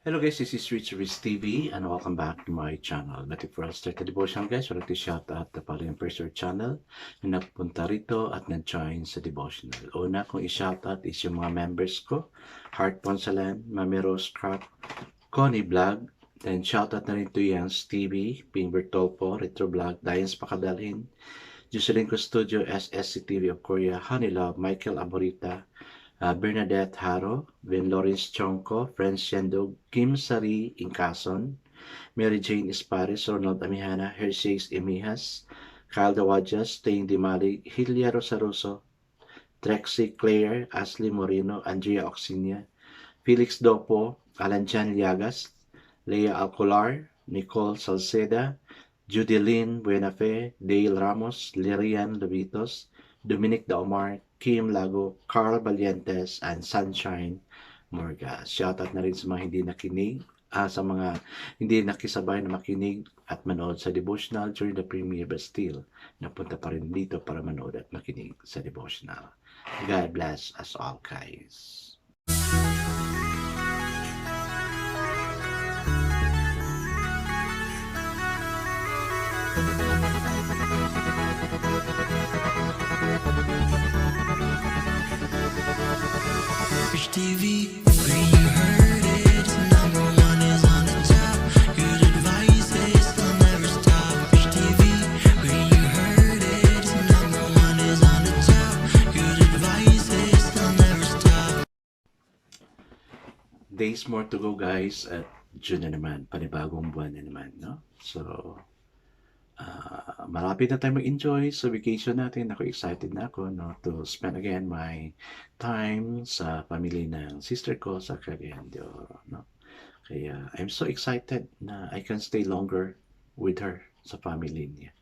Hello guys, this is Rich TV and welcome back to my channel. But if we'll start the devotion guys, I'd like to shout out the following person channel na nagpunta rito at nag-join sa devotional. Una kong i-shout out is yung mga members ko, Heart Ponsalan, Mami Rose Crop, Connie Vlog, then shout out na rin to Yans TV, Ping Bertolpo, Retro Vlog, Diane's Pakadalhin, Jocelyn Custodio, SSC TV of Korea, Honey Love, Michael Aborita, Bernadette Haro, Vin Lawrence Chongko, Friends Shendog, Kim Sari Incason, Mary Jane Espares, Ronald Amihana, Hershey's Emijas, Kyle Dawajas, Tain Dimali, Hilya Rosaroso, Trexie Claire, Ashley Moreno, Andrea Oxinia, Felix Dopo, Alan Chan Llagas, Leah Alcolar, Nicole Salceda, Judy Lynn Buenafe, Dale Ramos, Lirian Lobitos, Dominic Daomar, Kim Lago, Carl Valientes, and Sunshine Morga. Shoutout na rin sa mga hindi nakinig, sa mga hindi nakisabay na makinig at manood sa devotional during the premiere but still napunta pa rin dito para manood at makinig sa devotional. God bless us all guys. Rich TV, where you heard it, number one is on the top. Good advice is they'll never stop. Rich TV, where you heard it, number one is on the top. Good advice is they'll never stop. Days more to go guys at June na naman, panibagong buwan na naman, no? So, malapit na tayo mag-enjoy sa vacation natin. Ako excited na ako no, to spend again my time sa family ng sister ko sa Cagayan de Oro. No? Kaya I'm so excited na I can stay longer with her sa family niya.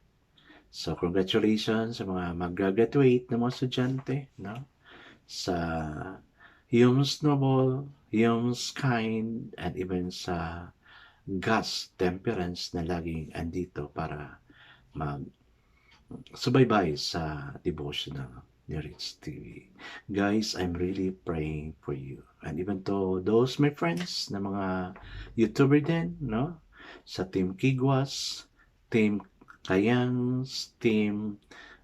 So congratulations sa mga mag-graduate na mga estudyante no? Sa Humes Noble, Humes Kind, and even sa Gus Temperance na laging andito para mag-subaybay sa devotional ni Rich TV. Guys, I'm really praying for you. And even to those my friends na mga YouTuber din, no? Sa Team Kigwas, Team Kayangs, Team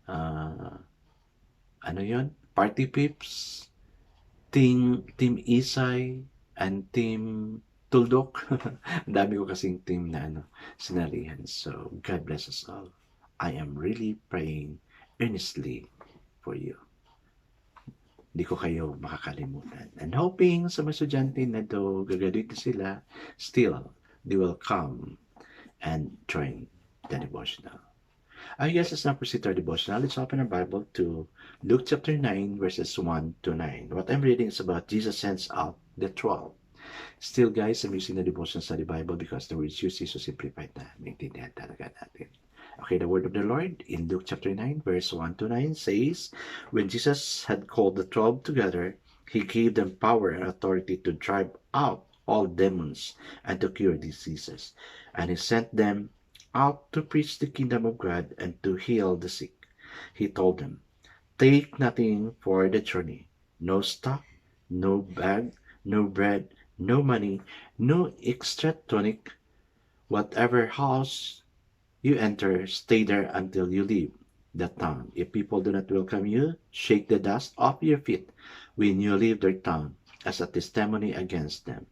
ano yon? Party Pips, Team Isay, and Team Tuldok. Ang dami ko kasing team na sinalihan. So, God bless us all. I am really praying earnestly for you. Hindi ko kayo makakalimutan. And hoping sa mga estudyante na do gagraduate na sila, still, they will come and join the devotional. I guess let's now proceed to our devotional. Let's open our Bible to Luke chapter 9, verses 1 to 9. What I'm reading is about Jesus sends out the 12. Still guys, I'm using the devotion study Bible because the words used is so simplified na maintindihan talaga natin. Okay, the word of the Lord in Luke chapter 9, verse 1 to 9 says, when Jesus had called the 12 together, he gave them power and authority to drive out all demons and to cure diseases. And he sent them out to preach the kingdom of God and to heal the sick. He told them, take nothing for the journey, no stock, no bag, no bread, no money, no extra tunic. Whatever house you enter, stay there until you leave the town. If people do not welcome you, shake the dust off your feet when you leave their town as a testimony against them.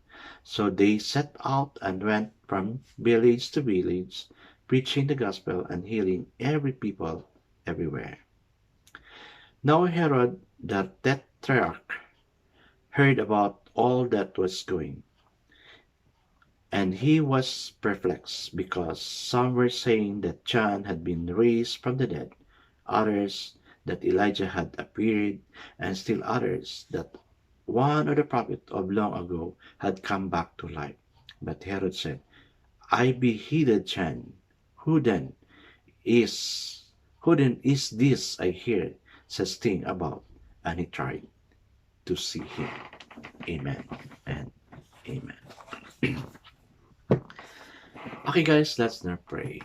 So they set out and went from village to village, preaching the gospel and healing every people everywhere. Now Herod the Tetrarch heard about all that was going, and he was perplexed, because some were saying that John had been raised from the dead, others that Elijah had appeared, and still others that one of the prophets of long ago had come back to life. But Herod said, I beheaded John. Who then is this I hear such thing about? And he tried to see him. Amen and amen. Okay guys, let's now pray.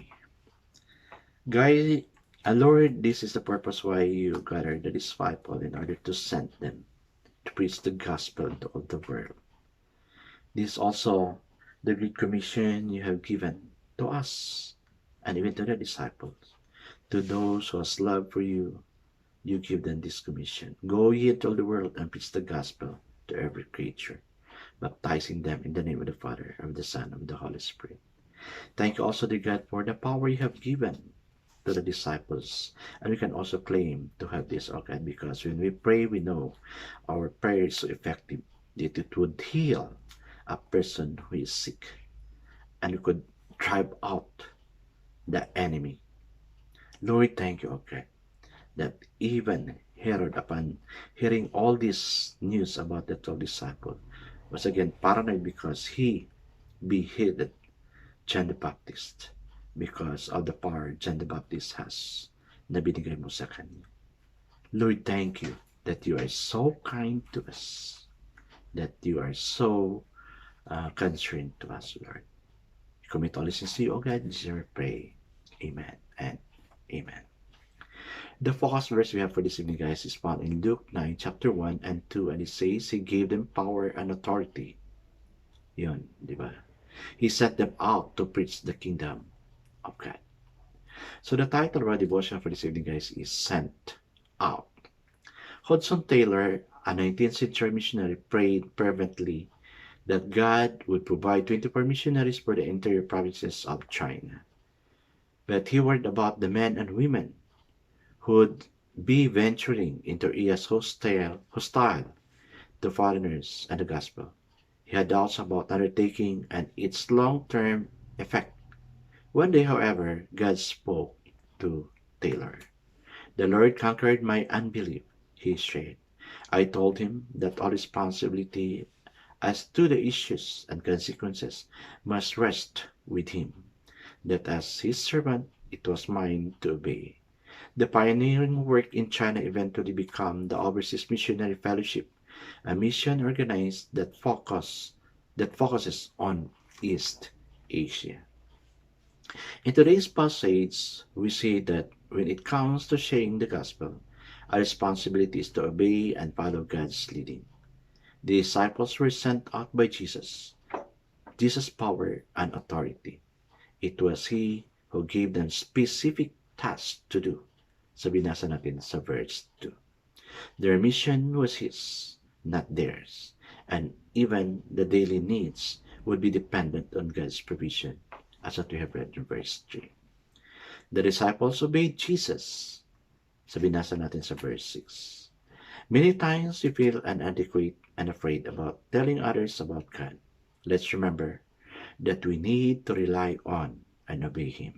God, Lord, this is the purpose why you gathered the disciples in order to send them to preach the gospel to all the world. This also the Great Commission you have given to us and even to the disciples. To those who has love for you, you give them this commission. Go ye into all the world and preach the gospel to every creature, baptizing them in the name of the Father, of the Son, of the Holy Spirit. Thank you also, dear God, for the power you have given to the disciples. And we can also claim to have this, okay, because when we pray, we know our prayer is so effective that it would heal a person who is sick. And we could drive out the enemy. Lord, thank you, okay, that even Herod, upon hearing all this news about the 12 disciples, was again paranoid because he beheaded John the Baptist because of the power John the Baptist has na binigay mo sa kanya. Lord, thank you that you are so kind to us, that you are so concerned to us, Lord. We commit all these things to you, O God, in Jesus' name we pray. Amen and amen. The focus verse we have for this evening, guys, is found in Luke 9, chapter 1 and 2, and it says, He gave them power and authority. Yun, di ba? He sent them out to preach the kingdom of God. So the title of our devotion for this evening, guys, is Sent Out. Hudson Taylor, a 19th century missionary, prayed fervently that God would provide 24 missionaries for the interior provinces of China. But he worried about the men and women who would be venturing into areas hostile to foreigners and the gospel. He had doubts about undertaking and its long-term effect. One day, however, God spoke to Taylor. The Lord conquered my unbelief, he said. I told him that all responsibility as to the issues and consequences must rest with him, that as his servant it was mine to obey. The pioneering work in China eventually became the Overseas Missionary Fellowship, a mission organized that focuses on East Asia. In today's passage, we see that when it comes to sharing the gospel, our responsibility is to obey and follow God's leading. The disciples were sent out by Jesus' power and authority. It was He who gave them specific tasks to do. So binasa natin sa verse 2. Their mission was His, not theirs. And even the daily needs would be dependent on God's provision, as what we have read in verse 3. The disciples obeyed Jesus. So binasa natin sa verse 6. Many times we feel inadequate and afraid about telling others about God. Let's remember that we need to rely on and obey Him.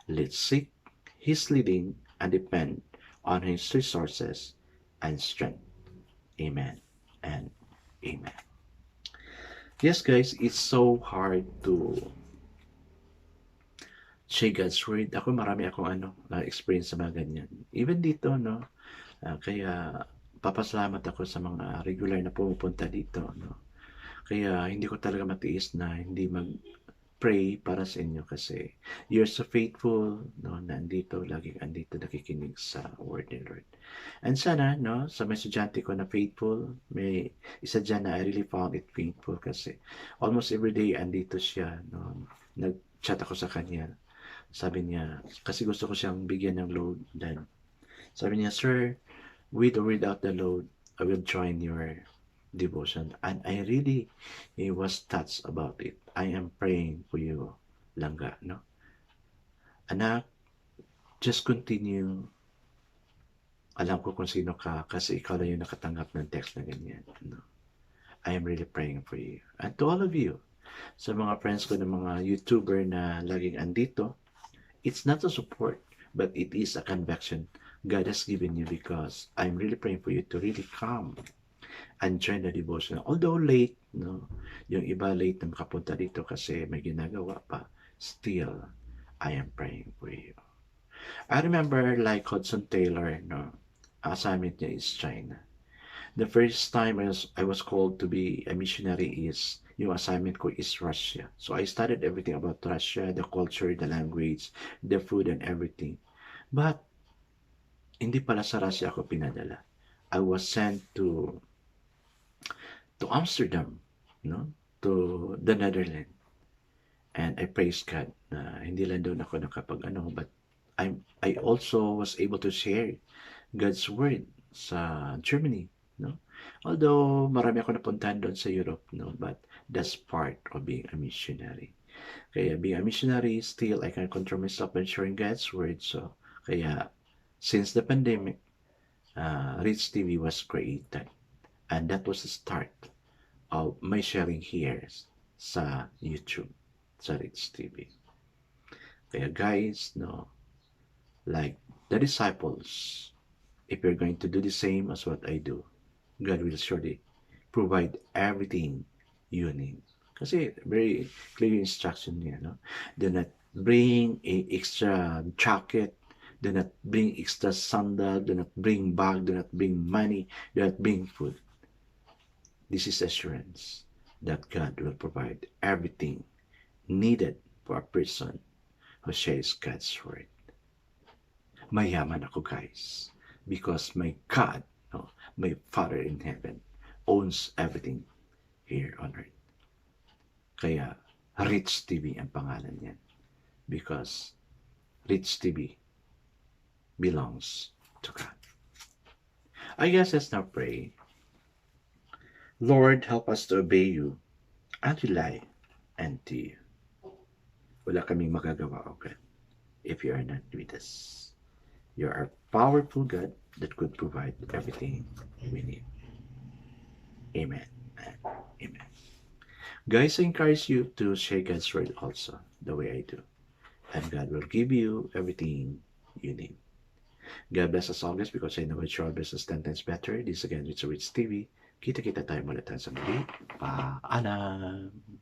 Let's seek His leading and depend on His resources and strength. Amen and amen. Yes, guys, it's so hard to share God's word. Ako marami akong experience sa mga ganyan. Even dito, no? Kaya papasalamat ako sa mga regular na pumupunta dito, no? Kaya hindi ko talaga matiis na hindi mag-pray para sa inyo kasi you're so faithful, no? Nandito, laging andito nakikinig sa word ni Lord. And sana, no, sa mga estudyante ko na faithful, may isa dyan na I really found it faithful kasi almost every day andito siya, no? Nag-chat ako sa kanya. Sabi niya, kasi gusto ko siyang bigyan ng load. Then, sabi niya, Sir, with or without the load, I will join your devotion. And I really was touched about it. I am praying for you, Langga, no? Anak, just continue. Alam ko kung sino ka kasi ikaw na yung nakatanggap ng text na ganyan, no? I am really praying for you. And to all of you, sa mga friends ko ng mga YouTuber na laging andito, it's not a support, but it is a conviction God has given you because I'm really praying for you to really come and join the devotion. Although late, no, yung iba late na makapunta dito kasi may ginagawa pa, still, I am praying for you. I remember like Hudson Taylor, no, assignment niya is China. The first time I was called to be a missionary is yung assignment ko is Russia. So I studied everything about Russia, the culture, the language, the food, and everything. But hindi pala sa Russia ako pinadala. I was sent to Amsterdam, no, to the Netherlands. And I praise God na hindi lang doon ako nakapag-ano, but I also was able to share God's word sa Germany, no? Although marami ako napuntahan doon sa Europe, no? But that's part of being a missionary. Kaya being a missionary, still I can control myself and sharing God's word. So, kaya since the pandemic, Rich TV was created. And that was the start of my sharing here sa YouTube, sa Rich TV. Kaya guys, no, like the disciples, if you're going to do the same as what I do, God will surely provide everything you need. Kasi very clear instruction niya, no? Do not bring a extra jacket, do not bring extra sandal, do not bring bag, do not bring money, do not bring food. This is assurance that God will provide everything needed for a person who shares God's word. Mayaman ako, guys, because my God, no, my Father in heaven, owns everything here on earth. Kaya Rich TV ang pangalan niyan, because Rich TV belongs to God. I guess let's now pray. Lord, help us to obey you and rely unto you. Wala kaming magagawa, O God, if you are not with us. You are a powerful God that could provide everything we need. Amen and amen. Guys, I encourage you to share God's word also, the way I do. And God will give you everything you need. God bless us always, because I know it's your business 10 times better. This again, it's Rich TV. Kita-kita tayo mula sa muli. Paalam!